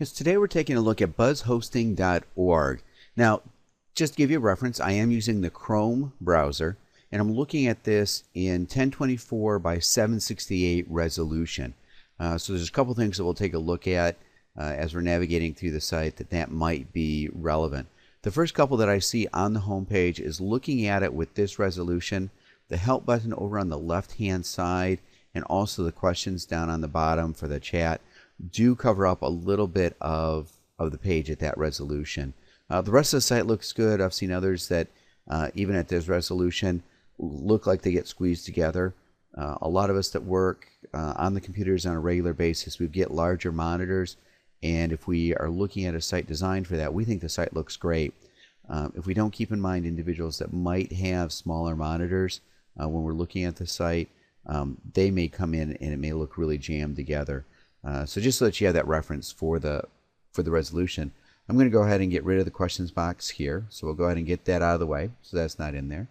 Yes, today we're taking a look at buzzhosting.org. Now, just to give you a reference, I am using the Chrome browser, and I'm looking at this in 1024 by 768 resolution. So there's a couple things that we'll take a look at as we're navigating through the site that might be relevant. The first couple that I see on the home page is looking at it with this resolution, the help button over on the left-hand side, and also the questions down on the bottom for the chat do cover up a little bit of the page at that resolution. The rest of the site looks good. I've seen others that even at this resolution look like they get squeezed together. A lot of us that work on the computers on a regular basis, we get larger monitors, and if we are looking at a site designed for that, we think the site looks great. If we don't keep in mind individuals that might have smaller monitors when we're looking at the site, they may come in and it may look really jammed together. So just so that you have that reference for the resolution, I'm going to go ahead and get rid of the questions box here. So we'll go ahead and get that out of the way, so that's not in there.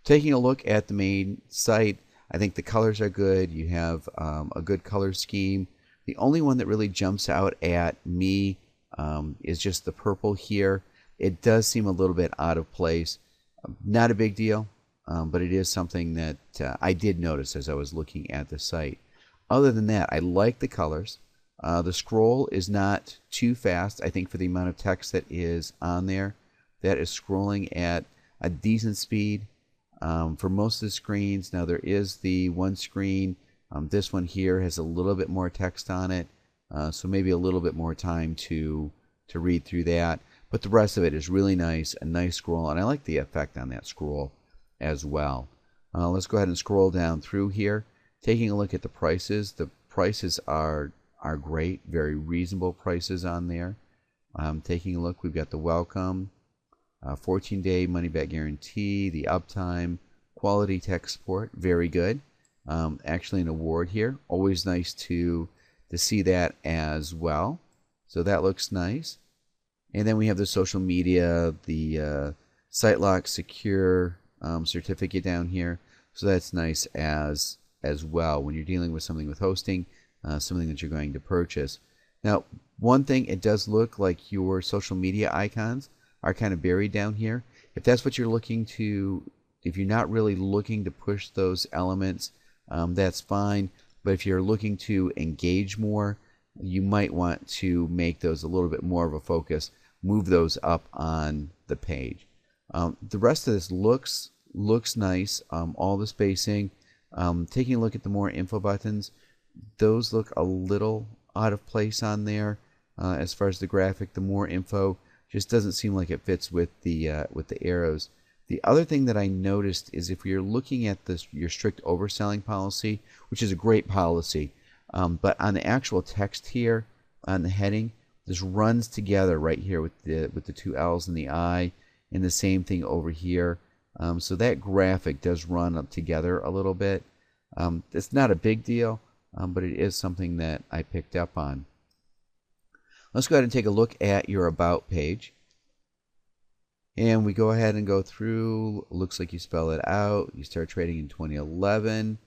Taking a look at the main site, I think the colors are good. You have a good color scheme. The only one that really jumps out at me is just the purple here. It does seem a little bit out of place. Not a big deal, but it is something that I did notice as I was looking at the site. Other than that, I like the colors. The scroll is not too fast, I think, for the amount of text that is on there. That is scrolling at a decent speed for most of the screens. Now, there is the one screen. This one here has a little bit more text on it, so maybe a little bit more time to read through that. But the rest of it is really nice, a nice scroll, and I like the effect on that scroll as well. Let's go ahead and scroll down through here. Taking a look at the prices are great, very reasonable prices on there. Taking a look, we've got the welcome, 14-day money-back guarantee, the uptime, quality tech support, very good. Actually an award here, always nice to see that as well. So that looks nice. And then we have the social media, the SiteLock secure certificate down here. So that's nice as well when you're dealing with something with hosting, something that you're going to purchase. Now, one thing, it does look like your social media icons are kind of buried down here. If that's what you're looking to, if you're not really looking to push those elements, that's fine. But if you're looking to engage more, you might want to make those a little bit more of a focus, move those up on the page. The rest of this looks nice, all the spacing. Taking a look at the more info buttons, those look a little out of place on there. As far as the graphic, the more info just doesn't seem like it fits with the arrows. The other thing that I noticed is if you're looking at your strict overselling policy, which is a great policy, but on the actual text here on the heading, this runs together right here with the two L's and the I, and the same thing over here. So that graphic does run up together a little bit. It's not a big deal, but it is something that I picked up on. Let's go ahead and take a look at your About page. And we go ahead and go through. Looks like you spell it out. You start trading in 2011.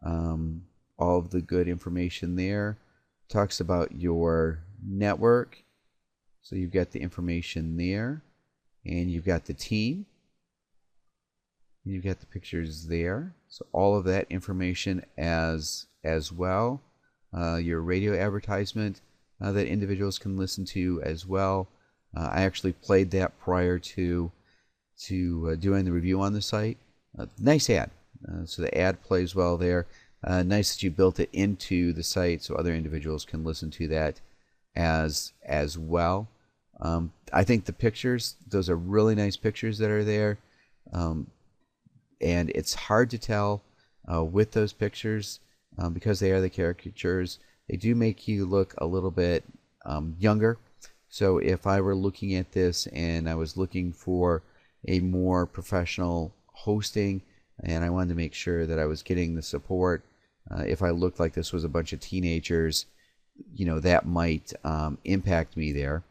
All of the good information there. Talks about your network. So you've got the information there. And you've got the team. You've got the pictures there. So all of that information as well. Your radio advertisement that individuals can listen to as well. I actually played that prior to doing the review on the site. Nice ad. So the ad plays well there. Nice that you built it into the site so other individuals can listen to that as well. I think the pictures, those are really nice pictures that are there. And it's hard to tell with those pictures because they are the caricatures. They do make you look a little bit younger. So if I were looking at this and I was looking for a more professional hosting and I wanted to make sure that I was getting the support, if I looked like this was a bunch of teenagers, that might impact me there.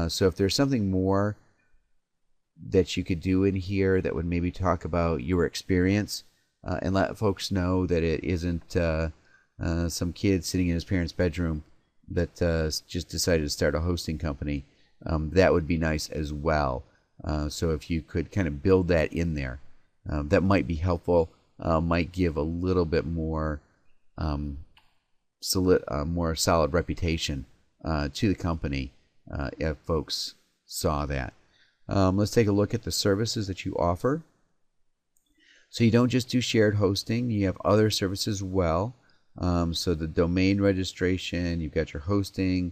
So if there's something more that you could do in here that would maybe talk about your experience and let folks know that it isn't some kid sitting in his parents' bedroom that just decided to start a hosting company, that would be nice as well. So if you could kind of build that in there, that might be helpful. Might give a little bit more more solid reputation to the company if folks saw that. Let's take a look at the services that you offer. So you don't just do shared hosting, you have other services as well. So the domain registration, you've got your hosting,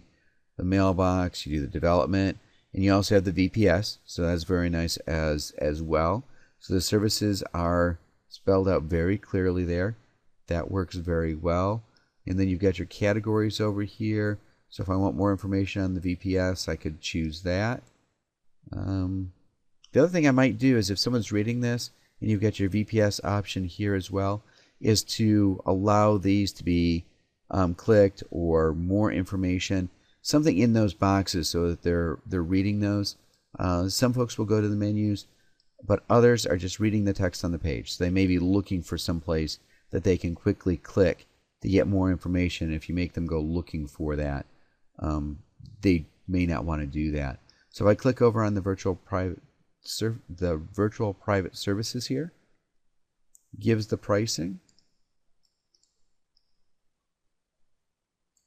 the mailbox, you do the development, and you also have the VPS, so that's very nice as well. So the services are spelled out very clearly there. That works very well. And then you've got your categories over here. So if I want more information on the VPS, I could choose that. The other thing I might do is if someone's reading this and you've got your VPS option here as well, is to allow these to be clicked, or more information, something in those boxes so that they're reading those. Some folks will go to the menus, but others are just reading the text on the page. So they may be looking for some place that they can quickly click to get more information. If you make them go looking for that, they may not want to do that. So if I click over on the virtual private services here, gives the pricing,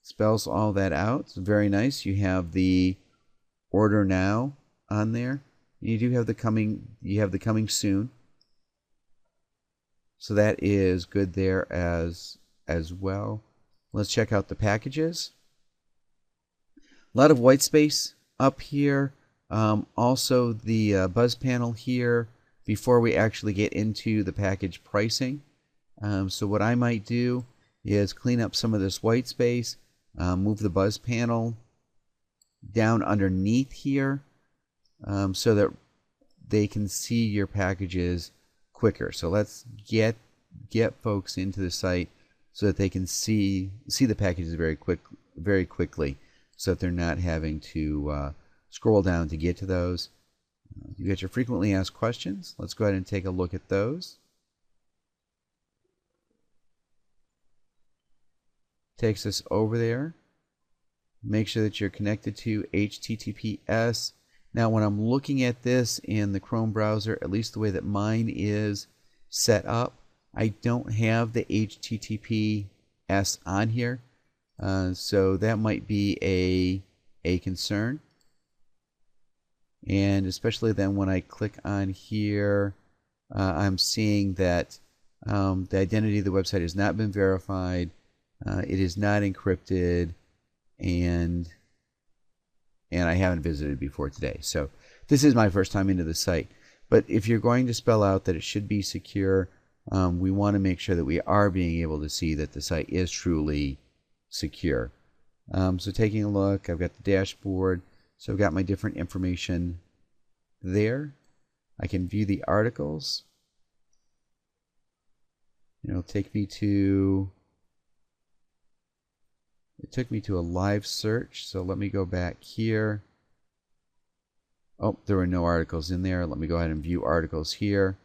spells all that out. It's very nice. You have the order now on there. You do have the coming soon. So that is good there as well. Let's check out the packages. A lot of white space up here. Also the buzz panel here before we actually get into the package pricing. So what I might do is clean up some of this white space, move the buzz panel down underneath here, so that they can see your packages quicker. So let's get folks into the site so that they can see the packages very quickly, so that they're not having to scroll down to get to those. You got your frequently asked questions. Let's go ahead and take a look at those. Takes us over there. Make sure that you're connected to HTTPS. Now when I'm looking at this in the Chrome browser, at least the way that mine is set up, I don't have the HTTPS on here. So that might be a concern. And especially then when I click on here, I'm seeing that the identity of the website has not been verified. It is not encrypted, and I haven't visited before today. So this is my first time into the site. But if you're going to spell out that it should be secure, we want to make sure that we are being able to see that the site is truly secure. So taking a look, I've got the dashboard. So I've got my different information there. I can view the articles. It'll take me to... It took me to a live search, so let me go back here. Oh, there were no articles in there. Let me go ahead and view articles here.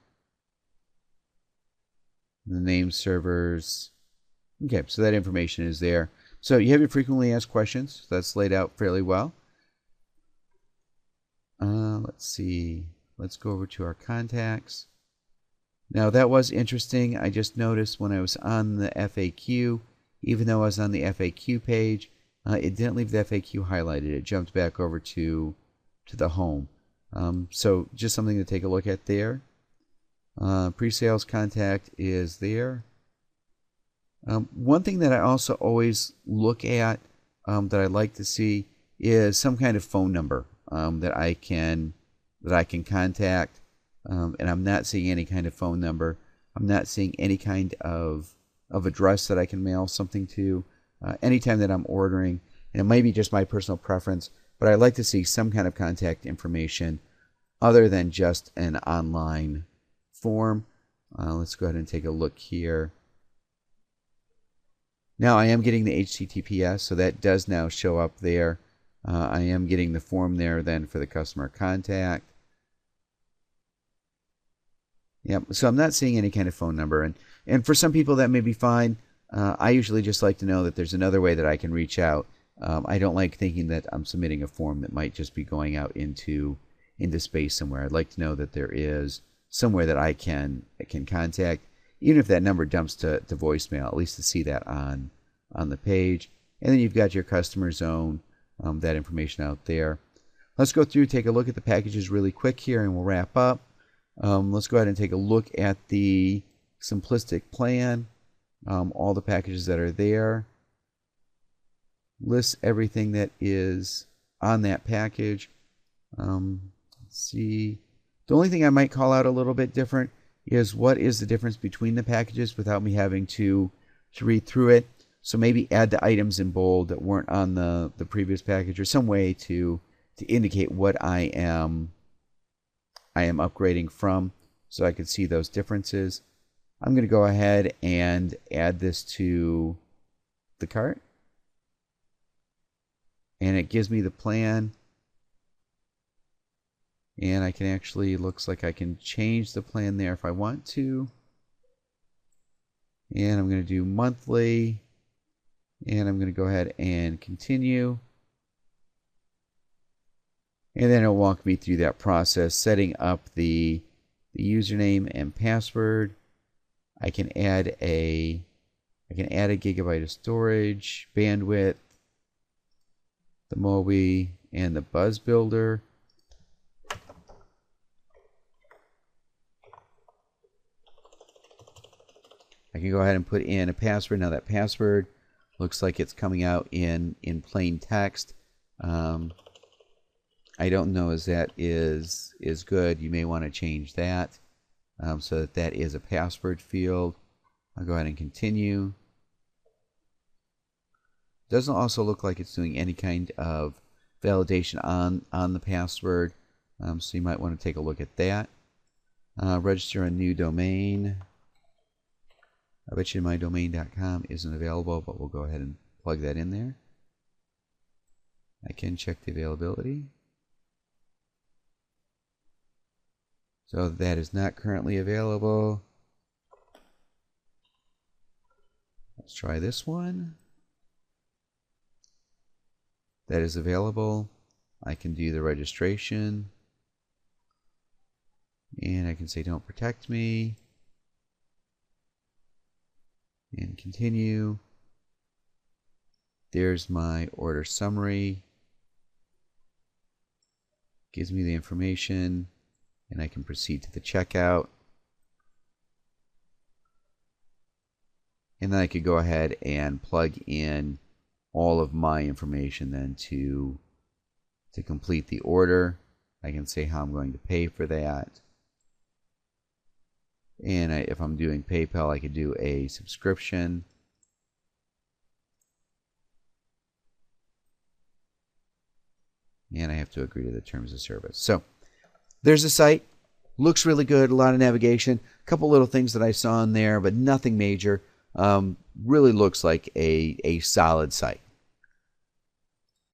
The name servers. Okay, so that information is there. So you have your frequently asked questions. That's laid out fairly well. Let's see. Let's go over to our contacts. Now that was interesting. I just noticed when I was on the FAQ, even though I was on the FAQ page, it didn't leave the FAQ highlighted. It jumped back over to the home. So just something to take a look at there. Pre-sales contact is there. One thing that I also always look at that I like to see is some kind of phone number that I can contact. And I'm not seeing any kind of phone number. I'm not seeing any kind of address that I can mail something to anytime that I'm ordering. And it might be just my personal preference, but I like to see some kind of contact information other than just an online form. Let's go ahead and take a look here. Now I am getting the HTTPS, so that does now show up there. I am getting the form there then for the customer contact. Yep, so I'm not seeing any kind of phone number. And for some people that may be fine. I usually just like to know that there's another way that I can reach out I don't like thinking that I'm submitting a form that might just be going out into space somewhere. I'd like to know that there is somewhere that I can contact, even if that number dumps to voicemail, at least to see that on the page. And then you've got your customer zone, that information out there. Let's go through, take a look at the packages really quick here, and we'll wrap up. Let's go ahead and take a look at the simplistic plan, all the packages that are there. Lists everything that is on that package. Let's see. The only thing I might call out a little bit different is what is the difference between the packages without me having to read through it. So maybe add the items in bold that weren't on the previous package, or some way to indicate what I am upgrading from, so I could see those differences. I'm going to go ahead and add this to the cart, and it gives me the plan, and I can actually, looks like I can change the plan there if I want to. And I'm going to do monthly, and I'm going to go ahead and continue. And then it'll walk me through that process, setting up the username and password. I can add a gigabyte of storage, bandwidth, the Mobi, and the Buzz Builder. I can go ahead and put in a password. Now that password looks like it's coming out in plain text. I don't know as that is good. You may want to change that so that is a password field. I'll go ahead and continue. Doesn't also look like it's doing any kind of validation on the password, so you might want to take a look at that. Register a new domain. I bet you mydomain.com isn't available, but we'll go ahead and plug that in there. I can check the availability. So that is not currently available. Let's try this one. That is available. I can do the registration. And I can say don't protect me. And continue. There's my order summary. Gives me the information, and I can proceed to the checkout. And then I could go ahead and plug in all of my information then to complete the order. I can say how I'm going to pay for that. And if I'm doing PayPal, I could do a subscription. And I have to agree to the terms of service. So there's the site. Looks really good. A lot of navigation. A couple little things that I saw in there, but nothing major. Really looks like a solid site.